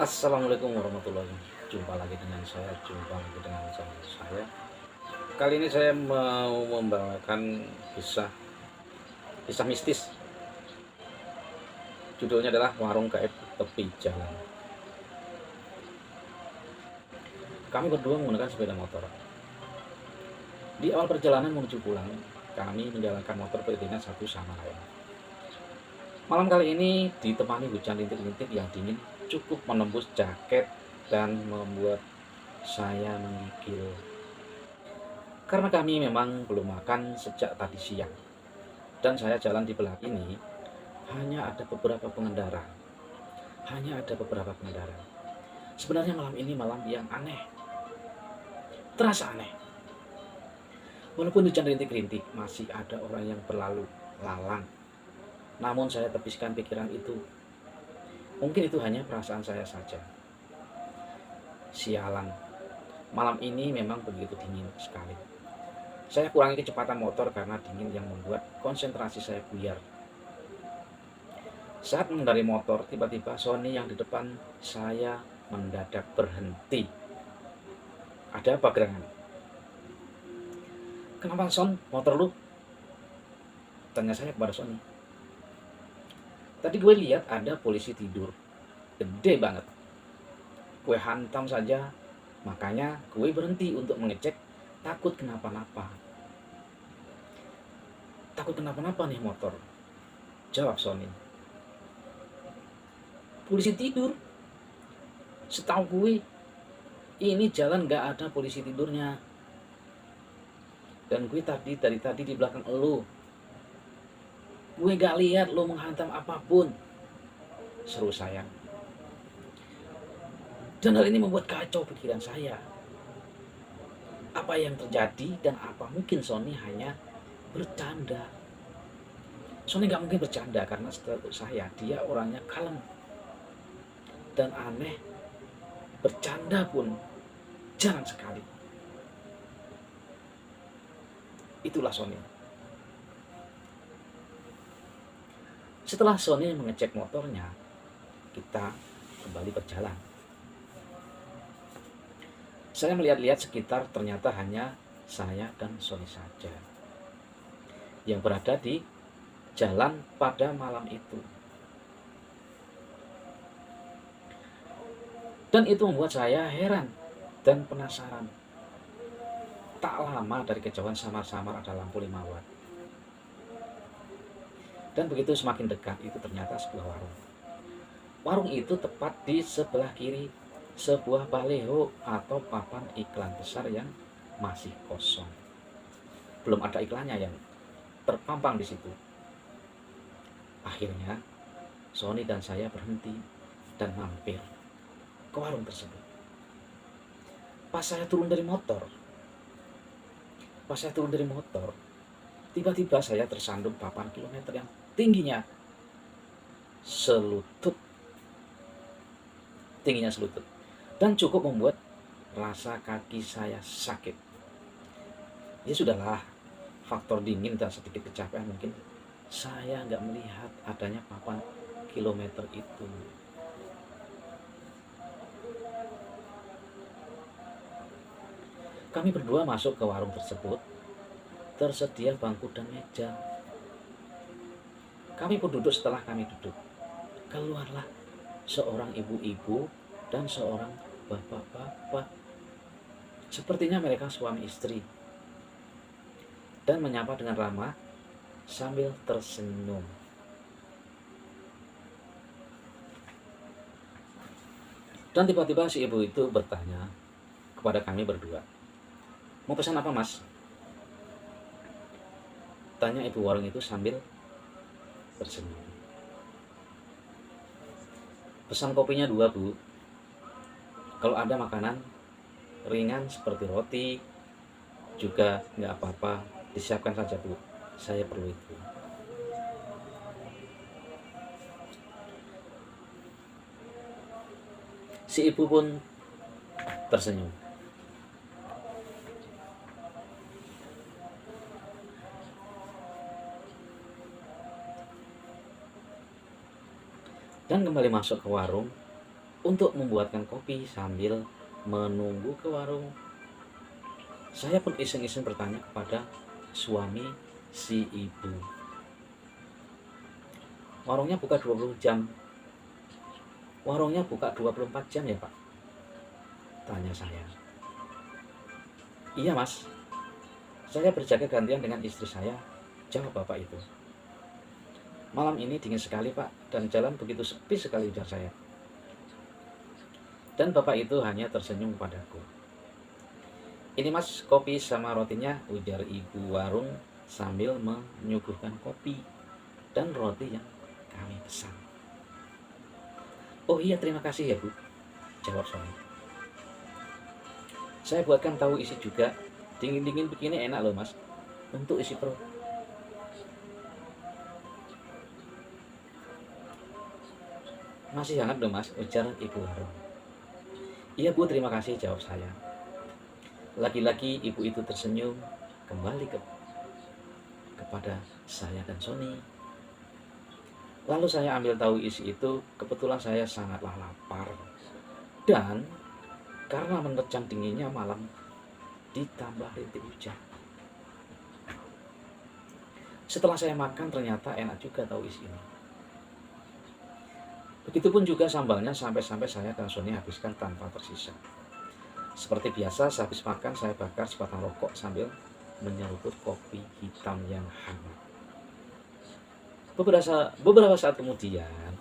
Assalamualaikum warahmatullahi wabarakatuh. Jumpa lagi dengan saya. Kali ini saya mau membawakan kisah kisah mistis. Judulnya adalah Warung Gaib Tepi Jalan. Kami berdua menggunakan sepeda motor. Di awal perjalanan menuju pulang, kami menjalankan motor beriringan satu sama lain. Malam kali ini ditemani hujan rintik-rintik yang dingin cukup menembus jaket dan membuat saya menggigil. Karena kami memang belum makan sejak tadi siang, dan saya jalan di belakang ini hanya ada beberapa pengendara. Sebenarnya malam ini malam yang aneh, terasa aneh. Walaupun hujan rintik-rintik, masih ada orang yang berlalu lalang. Namun saya tepiskan pikiran itu. Mungkin itu hanya perasaan saya saja. Sialan, malam ini memang begitu dingin sekali. Saya kurangi kecepatan motor karena dingin yang membuat konsentrasi saya buyar. Saat mengendari motor, tiba-tiba Sony yang di depan saya mendadak berhenti. Ada apa gerangan? Kenapa Son, motor lu? Tanya saya kepada Sony. Tadi gue lihat ada polisi tidur, gede banget. Gue hantam saja, makanya gue berhenti untuk mengecek, takut kenapa-napa. Takut kenapa-napa nih motor, jawab Sony. Polisi tidur? Setahu gue, ini jalan gak ada polisi tidurnya. Dan gue dari tadi di belakang elu. Gue gak lihat lo menghantam apapun, seru saya. Dan hal ini membuat kacau pikiran saya. Apa yang terjadi dan apa mungkin Sony hanya bercanda? Sony gak mungkin bercanda karena setahu saya dia orangnya kalem. Dan aneh, bercanda pun jarang sekali. Itulah Sony. Setelah Sony mengecek motornya, kita kembali berjalan. Saya melihat-lihat sekitar, ternyata hanya saya dan Sony saja yang berada di jalan pada malam itu. Dan itu membuat saya heran dan penasaran. Tak lama dari kejauhan samar-samar ada lampu 5 watt. Dan begitu semakin dekat, itu ternyata sebuah warung. Warung itu tepat di sebelah kiri sebuah baleho atau papan iklan besar yang masih kosong. Belum ada iklannya yang terpampang di situ. Akhirnya Sony dan saya berhenti dan mampir ke warung tersebut. Pas saya turun dari motor, tiba-tiba saya tersandung papan kilometer yang tingginya selutut dan cukup membuat rasa kaki saya sakit. Ya sudahlah, faktor dingin dan sedikit kecapean mungkin saya nggak melihat adanya papan kilometer itu. Kami berdua masuk ke warung tersebut. Tersedia bangku dan meja. Kami pun duduk. Setelah kami duduk, keluarlah seorang ibu-ibu dan seorang bapak-bapak. Sepertinya mereka suami istri. Dan menyapa dengan ramah sambil tersenyum. Dan tiba-tiba si ibu itu bertanya kepada kami berdua, "Mau pesan apa, Mas?" Tanya ibu warung itu sambil tersenyum. "Pesan kopinya 2, Bu. Kalau ada makanan ringan seperti roti juga nggak apa-apa, disiapkan saja, Bu. Saya perlu itu." Si ibu pun tersenyum. Dan kembali masuk ke warung untuk membuatkan kopi sambil menunggu ke warung. Saya pun iseng-iseng bertanya kepada suami si ibu, warungnya buka 20 jam? Warungnya buka 24 jam ya Pak? Tanya saya. Iya Mas, saya berjaga gantian dengan istri saya, jawab bapak itu. Malam ini dingin sekali Pak, dan jalan begitu sepi sekali, ujar saya. Dan bapak itu hanya tersenyum padaku. Ini Mas, kopi sama rotinya, ujar ibu warung sambil menyuguhkan kopi dan roti yang kami pesan. Oh iya, terima kasih ya Bu, jawab suami. Saya buatkan tahu isi juga, dingin-dingin begini enak loh Mas, untuk isi perut. Masih hangat loh Mas, ujar ibu warung. Iya Bu, terima kasih, jawab saya. Lagi-lagi ibu itu tersenyum kembali kepada saya dan Sony. Lalu saya ambil tahu isi itu, kebetulan saya sangatlah lapar. Dan karena menerjang dinginnya malam ditambah rintik hujan. Setelah saya makan ternyata enak juga tahu isi ini. Begitupun juga sambalnya, sampai-sampai saya dan Sony habiskan tanpa tersisa. Seperti biasa, sehabis makan saya bakar sebatang rokok sambil menyeruput kopi hitam yang hangat. Beberapa saat kemudian,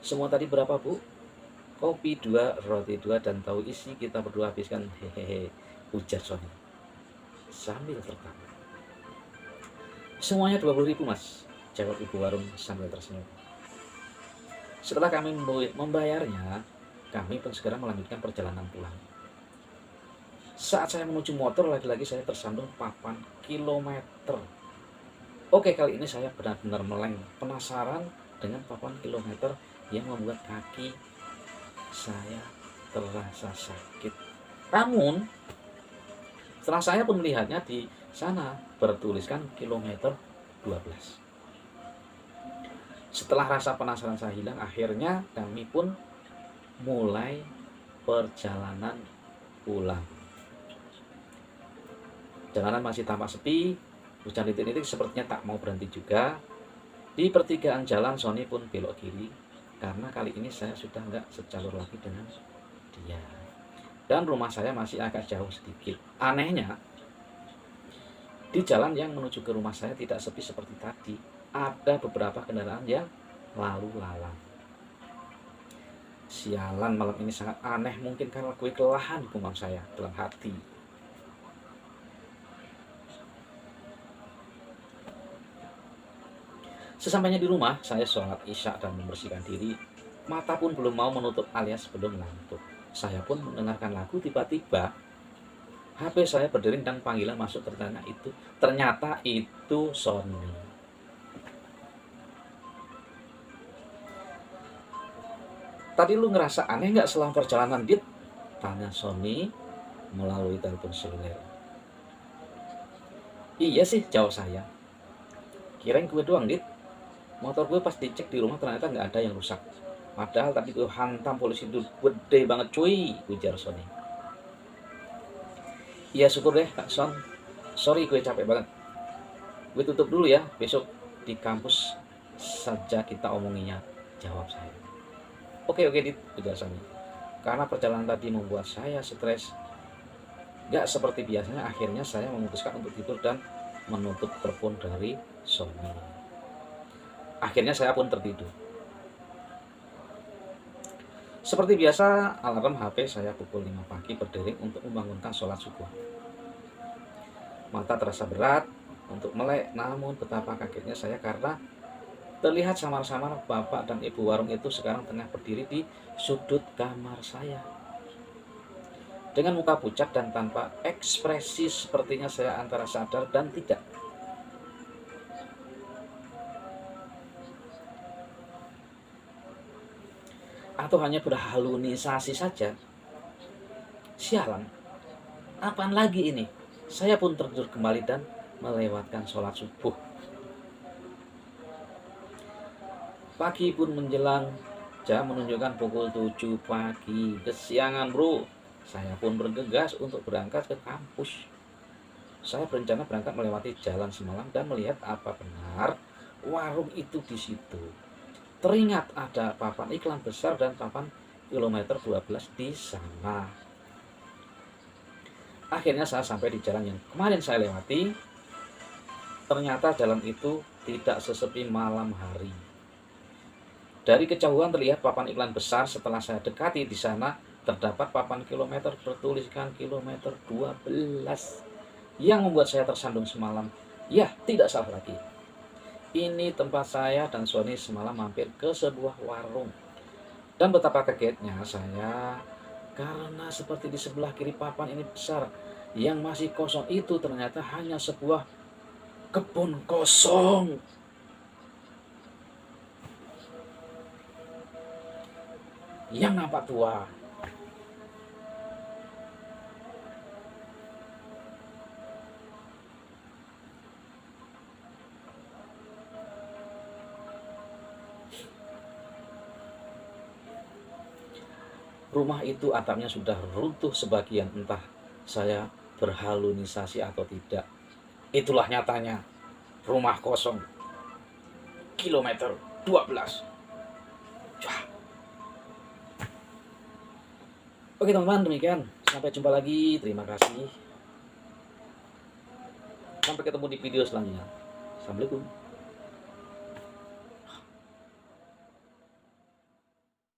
semua tadi berapa Bu? Kopi 2, roti 2, dan tahu isi kita berdua habiskan, hehehe, ujar Sony sambil tertawa. Semuanya 20.000 Mas, jawab ibu warung sambil tersenyum. Setelah kami membayarnya, kami pun segera melanjutkan perjalanan pulang. Saat saya menuju motor, lagi-lagi saya tersandung papan kilometer. Oke, kali ini saya benar-benar meleng, penasaran dengan papan kilometer yang membuat kaki saya terasa sakit. Namun, setelah saya pun melihatnya di sana bertuliskan kilometer 12. Setelah rasa penasaran saya hilang, akhirnya kami pun mulai perjalanan pulang. Jalanan masih tampak sepi, hujan rintik-rintik sepertinya tak mau berhenti juga. Di pertigaan jalan, Sony pun belok kiri, karena kali ini saya sudah nggak sejalur lagi dengan dia. Dan rumah saya masih agak jauh sedikit. Anehnya, di jalan yang menuju ke rumah saya tidak sepi seperti tadi. Ada beberapa kendaraan yang lalu lalang. Sialan, malam ini sangat aneh, mungkin karena gue kelelahan, gumam saya dalam hati. Sesampainya di rumah, saya sholat isya dan membersihkan diri. Mata pun belum mau menutup alias belum ngantuk. Saya pun mendengarkan lagu, tiba-tiba HP saya berdering dan panggilan masuk. Ternyata itu Sony. Tadi lu ngerasa aneh nggak selama perjalanan, Dit? Tanya Sony melalui telepon seluler. Iya sih, jawab saya. Kirain gue doang, Dit. Motor gue pas dicek di rumah ternyata nggak ada yang rusak. Padahal tadi gue hantam polisi itu gede banget cuy, ujar Sony. Iya syukur deh Kak Son. Sorry gue capek banget. Gue tutup dulu ya, besok di kampus saja kita omonginya, jawab saya. Oke Dit, ujar Sony. Karena perjalanan tadi membuat saya stres, gak seperti biasanya, akhirnya saya memutuskan untuk tidur dan menutup telepon dari Sony. Akhirnya saya pun tertidur. Seperti biasa, alarm HP saya pukul 5 pagi berdering untuk membangunkan sholat subuh. Mata terasa berat untuk melek, namun betapa kagetnya saya karena terlihat samar-samar bapak dan ibu warung itu sekarang tengah berdiri di sudut kamar saya. Dengan muka pucat dan tanpa ekspresi, sepertinya saya antara sadar dan tidak. Atau hanya berhalusinasi saja. Sialan, apaan lagi ini? Saya pun tertidur kembali dan melewatkan sholat subuh. Pagi pun menjelang, jam menunjukkan pukul 7 pagi. Kesiangan bro. Saya pun bergegas untuk berangkat ke kampus. Saya berencana berangkat melewati jalan semalam dan melihat apa benar warung itu di situ. Teringat ada papan iklan besar dan papan kilometer 12 di sana. Akhirnya saya sampai di jalan yang kemarin saya lewati. Ternyata jalan itu tidak sesepi malam hari. Dari kejauhan terlihat papan iklan besar. Setelah saya dekati, di sana terdapat papan kilometer bertuliskan kilometer 12. Yang membuat saya tersandung semalam. Ya, tidak salah lagi. Ini tempat saya dan Sony semalam mampir ke sebuah warung. Dan betapa kagetnya saya karena seperti di sebelah kiri papan ini besar, yang masih kosong itu ternyata hanya sebuah kebun kosong. Yang nampak tua. Rumah itu atapnya sudah runtuh sebagian, entah saya berhalusinasi atau tidak. Itulah nyatanya rumah kosong kilometer 12. Wah. Oke teman-teman, demikian. Sampai jumpa lagi. Terima kasih. Sampai ketemu di video selanjutnya. Assalamualaikum.